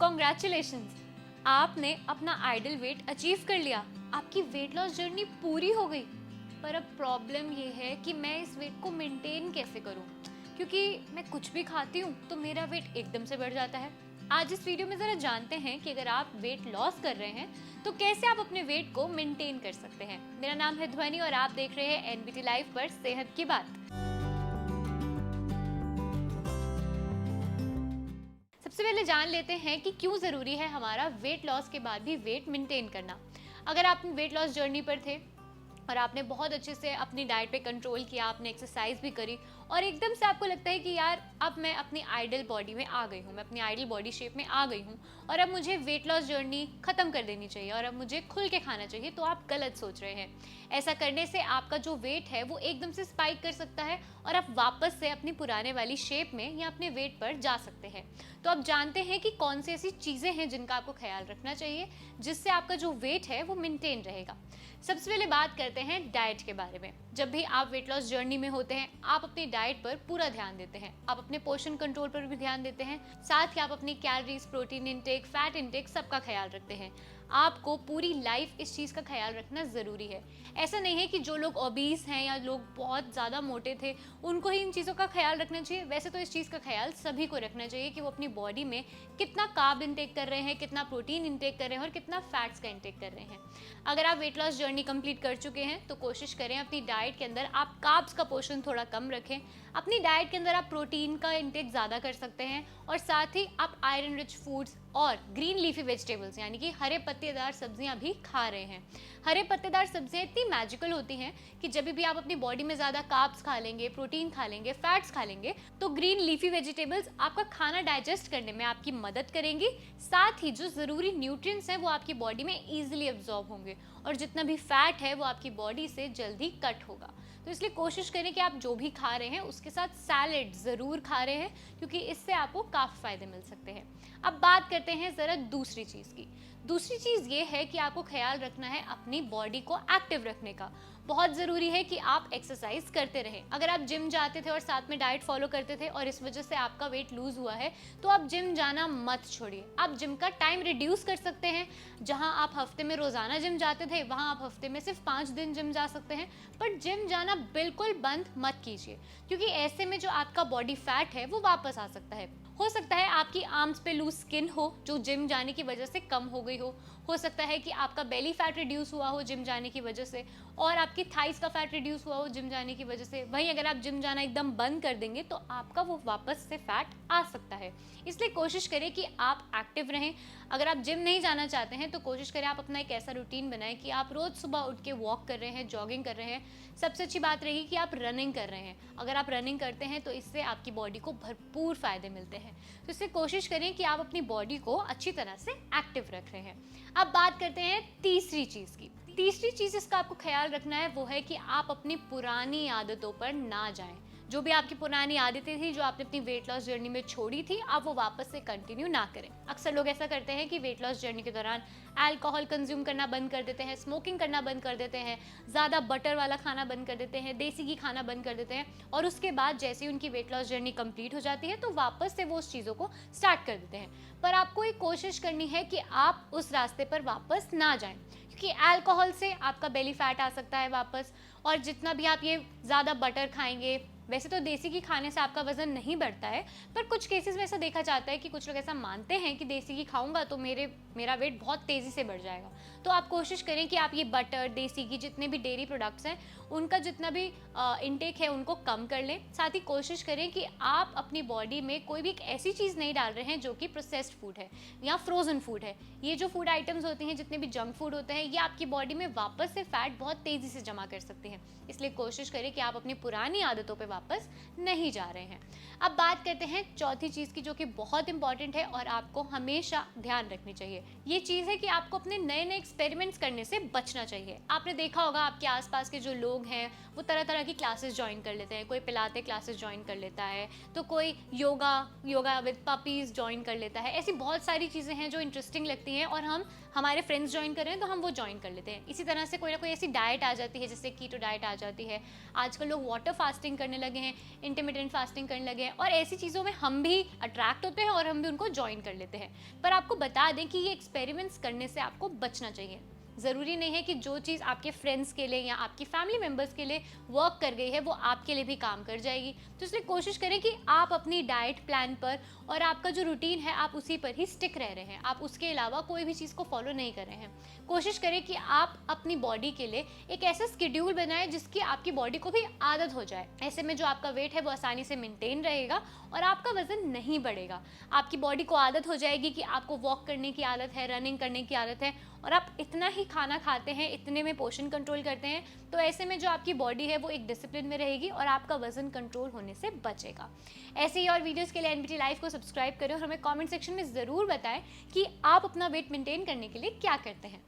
Congratulations, आपने अपना idol weight achieve कर लिया। आपकी वेट लॉस जर्नी पूरी हो गई। पर अब प्रॉब्लम ये है कि मैं इस वेट को मेंटेन कैसे करूं, क्योंकि मैं कुछ भी खाती हूँ तो मेरा वेट एकदम से बढ़ जाता है। आज इस वीडियो में ज़रा जानते हैं कि अगर आप वेट लॉस कर रहे हैं तो कैसे आप अपने वेट को मेंटेन कर सकते हैं। मेरा नाम है ध्वनि और आप देख रहे हैं एनबीटी लाइव पर सेहत की बात। सबसे पहले जान लेते हैं कि क्यों ज़रूरी है हमारा वेट लॉस के बाद भी वेट मेंटेन करना। अगर आप वेट लॉस जर्नी पर थे और आपने बहुत अच्छे से अपनी डाइट पे कंट्रोल किया, आपने एक्सरसाइज भी करी और एकदम से आपको लगता है कि यार अब मैं अपनी आइडल बॉडी में आ गई हूँ, मैं अपनी आइडल बॉडी शेप में आ गई हूँ और अब मुझे वेट लॉस जर्नी ख़त्म कर देनी चाहिए और अब मुझे खुल के खाना चाहिए, तो आप गलत सोच रहे हैं। ऐसा करने से आपका जो वेट है वो एकदम से स्पाइक कर सकता है और आप वापस से अपनी पुराने वाली शेप में या अपने वेट पर जा सकते हैं। तो अब जानते हैं कि कौन सी ऐसी चीज़ें हैं जिनका आपको ख्याल रखना चाहिए जिससे आपका जो वेट है वो मेंटेन रहेगा। सबसे पहले बात करते हैं डाइट के बारे में। जब भी आप वेट लॉस जर्नी में होते हैं आप अपनी डाइट पर पूरा ध्यान देते हैं, आप अपने पोषण कंट्रोल पर भी ध्यान देते हैं, साथ ही आप अपनी calories, protein intake, fat intake सबका ख्याल रखते हैं। आपको पूरी लाइफ इस चीज़ का ख्याल रखना ज़रूरी है। ऐसा नहीं है कि जो लोग ओबीस हैं या लोग बहुत ज़्यादा मोटे थे उनको ही इन चीज़ों का ख्याल रखना चाहिए। वैसे तो इस चीज़ का ख्याल सभी को रखना चाहिए कि वो अपनी बॉडी में कितना कार्ब इंटेक कर रहे हैं, कितना प्रोटीन इंटेक कर रहे हैं और कितना फैट्स का इंटेक कर रहे हैं। अगर आप वेट लॉस जर्नी कंप्लीट कर चुके हैं तो कोशिश करें अपनी डाइट के अंदर आप कार्ब्स का पोर्शन थोड़ा कम रखें। अपनी डाइट के अंदर आप प्रोटीन का इंटेक ज़्यादा कर सकते हैं और साथ ही आप आयरन रिच फूड्स और ग्रीन लीफी वेजिटेबल्स यानी कि हरे पत्तेदार सब्जियां भी खा रहे हैं। हरे पत्तेदार सब्जियां इतनी मैजिकल होती हैं कि जब भी आप अपनी बॉडी में ज़्यादा कार्ब्स खा लेंगे, प्रोटीन खा लेंगे, फैट्स खा लेंगे, तो ग्रीन लीफी वेजिटेबल्स आपका खाना डाइजेस्ट करने में आपकी मदद करेंगी। साथ ही जो ज़रूरी न्यूट्रिएंट्स हैं वो आपकी बॉडी में ईजिली एब्जॉर्ब होंगे और जितना भी फैट है वो आपकी बॉडी से जल्दी कट होगा। तो इसलिए कोशिश करें कि आप जो भी खा रहे हैं उसके साथ सैलेड ज़रूर खा रहे हैं, क्योंकि इससे आपको काफ़ी फ़ायदे मिल सकते हैं। अब बात करते हैं ज़रा दूसरी चीज़ की। दूसरी चीज़ ये है कि आपको ख्याल रखना है अपनी बॉडी को एक्टिव रखने का। बहुत ज़रूरी है कि आप एक्सरसाइज करते रहें। अगर आप जिम जाते थे और साथ में डाइट फॉलो करते थे और इस वजह से आपका वेट लूज़ हुआ है तो आप जिम जाना मत छोड़िए। आप जिम का टाइम रिड्यूस कर सकते हैं। जहां आप हफ्ते में रोज़ाना जिम जाते थे वहां आप हफ्ते में सिर्फ 5 दिन जिम जा सकते हैं, पर जिम जाना बिल्कुल बंद मत कीजिए, क्योंकि ऐसे में जो आपका बॉडी फैट है वो वापस आ सकता है। हो सकता है आपकी आर्म्स पे लूज स्किन हो जो जिम जाने की वजह से कम हो गई हो सकता है कि आपका बेली फैट रिड्यूस हुआ हो जिम जाने की वजह से और आपकी थाइस का फैट रिड्यूस हुआ हो जिम जाने की वजह से। वहीं अगर आप जिम जाना एकदम बंद कर देंगे तो आपका वो वापस से फैट आ सकता है। इसलिए कोशिश करें कि आप एक्टिव रहें। अगर आप जिम नहीं जाना चाहते हैं तो कोशिश करें आप अपना एक ऐसा रूटीन बनाएं कि आप रोज़ सुबह उठ के वॉक कर रहे हैं, जॉगिंग कर रहे हैं। सबसे अच्छी बात रही कि आप रनिंग कर रहे हैं। अगर आप रनिंग करते हैं तो इससे आपकी बॉडी को भरपूर फ़ायदे मिलते हैं। तो इससे कोशिश करें कि आप अपनी बॉडी को अच्छी तरह से एक्टिव रख रहे हैं। अब बात करते हैं तीसरी चीज़ की। तीसरी चीज़ इसका आपको ख्याल रखना है वो है कि आप अपनी पुरानी आदतों पर ना जाएं। जो भी आपकी पुरानी आदतें थी जो आपने अपनी वेट लॉस जर्नी में छोड़ी थी आप वो वापस से कंटिन्यू ना करें। अक्सर लोग ऐसा करते हैं कि वेट लॉस जर्नी के दौरान अल्कोहल कंज्यूम करना बंद कर देते हैं, स्मोकिंग करना बंद कर देते हैं, ज़्यादा बटर वाला खाना बंद कर देते हैं, देसी घी खाना बंद कर देते हैं और उसके बाद जैसे ही उनकी वेट लॉस जर्नी कंप्लीट हो जाती है तो वापस से वो उस चीज़ों को स्टार्ट कर देते हैं। पर आपको एक कोशिश करनी है कि आप उस रास्ते पर वापस ना जाएं, क्योंकि अल्कोहल से आपका बेली फैट आ सकता है वापस। और जितना भी आप ये ज़्यादा बटर खाएंगे, वैसे तो देसी घी खाने से आपका वजन नहीं बढ़ता है, पर कुछ केसेस में ऐसा देखा जाता है कि कुछ लोग ऐसा मानते हैं कि देसी घी खाऊंगा तो मेरा वेट बहुत तेज़ी से बढ़ जाएगा। तो आप कोशिश करें कि आप ये बटर, देसी घी, जितने भी डेयरी प्रोडक्ट्स हैं उनका जितना भी इंटेक है उनको कम कर लें। साथ ही कोशिश करें कि आप अपनी बॉडी में कोई भी एक ऐसी चीज़ नहीं डाल रहे हैं जो कि प्रोसेस्ड फूड है या फ्रोज़न फूड है। ये जो फूड आइटम्स होती हैं, जितने भी जंक फूड होते हैं, ये आपकी बॉडी में वापस से फैट बहुत तेज़ी से जमा कर सकते हैं। इसलिए कोशिश करें कि आप अपनी पुरानी आदतों पर वापस नहीं जा रहे हैं। अब बात करते हैं चौथी चीज़ की जो कि बहुत इंपॉर्टेंट है और आपको हमेशा ध्यान रखनी चाहिए। ये चीज़ है कि आपको अपने नए नए एक्सपेरिमेंट्स करने से बचना चाहिए। आपने देखा होगा आपके आसपास के जो लोग हैं वो तरह तरह की क्लासेस ज्वाइन कर लेते हैं। कोई पिलाते क्लासेस ज्वाइन कर लेता है, तो कोई योगा विद पपीज़ ज्वाइन कर लेता है। ऐसी बहुत सारी चीज़ें हैं जो इंटरेस्टिंग लगती हैं और हमारे फ्रेंड्स ज्वाइन कर रहे हैं तो हम वो ज्वाइन कर लेते हैं। इसी तरह से कोई ना कोई ऐसी डाइट आ जाती है, जैसे कीटो डाइट आ जाती है। आजकल लोग वाटर फास्टिंग करने लगे हैं, इंटरमिटेंट फास्टिंग करने लगे हैं, और ऐसी चीज़ों में हम भी अट्रैक्ट होते हैं और हम भी उनको ज्वाइन कर लेते हैं। पर आपको बता दें कि ये एक्सपेरिमेंट्स करने से आपको बचना चाहिए। ज़रूरी नहीं है कि जो चीज़ आपके फ्रेंड्स के लिए या आपकी फैमिली मेम्बर्स के लिए वर्क कर गई है वो आपके लिए भी काम कर जाएगी। तो इसलिए कोशिश करें कि आप अपनी डाइट प्लान पर और आपका जो रूटीन है आप उसी पर ही स्टिक रह रहे हैं, आप उसके अलावा कोई भी चीज़ को फॉलो नहीं कर रहे हैं। कोशिश करें कि आप अपनी बॉडी के लिए एक ऐसा स्केड्यूल बनाएं जिसकी आपकी बॉडी को भी आदत हो जाए। ऐसे में जो आपका वेट है वो आसानी से मेंटेन रहेगा और आपका वजन नहीं बढ़ेगा। आपकी बॉडी को आदत हो जाएगी कि आपको वॉक करने की आदत है, रनिंग करने की आदत है, और आप इतना ही खाना खाते हैं, इतने में पोर्शन कंट्रोल करते हैं, तो ऐसे में जो आपकी बॉडी है वो एक डिसिप्लिन में रहेगी और आपका वजन कंट्रोल होने से बचेगा। ऐसे ही और वीडियोस के लिए एनबीटी लाइफ को सब्सक्राइब करें और हमें कमेंट सेक्शन में ज़रूर बताएं कि आप अपना वेट मेंटेन करने के लिए क्या करते हैं।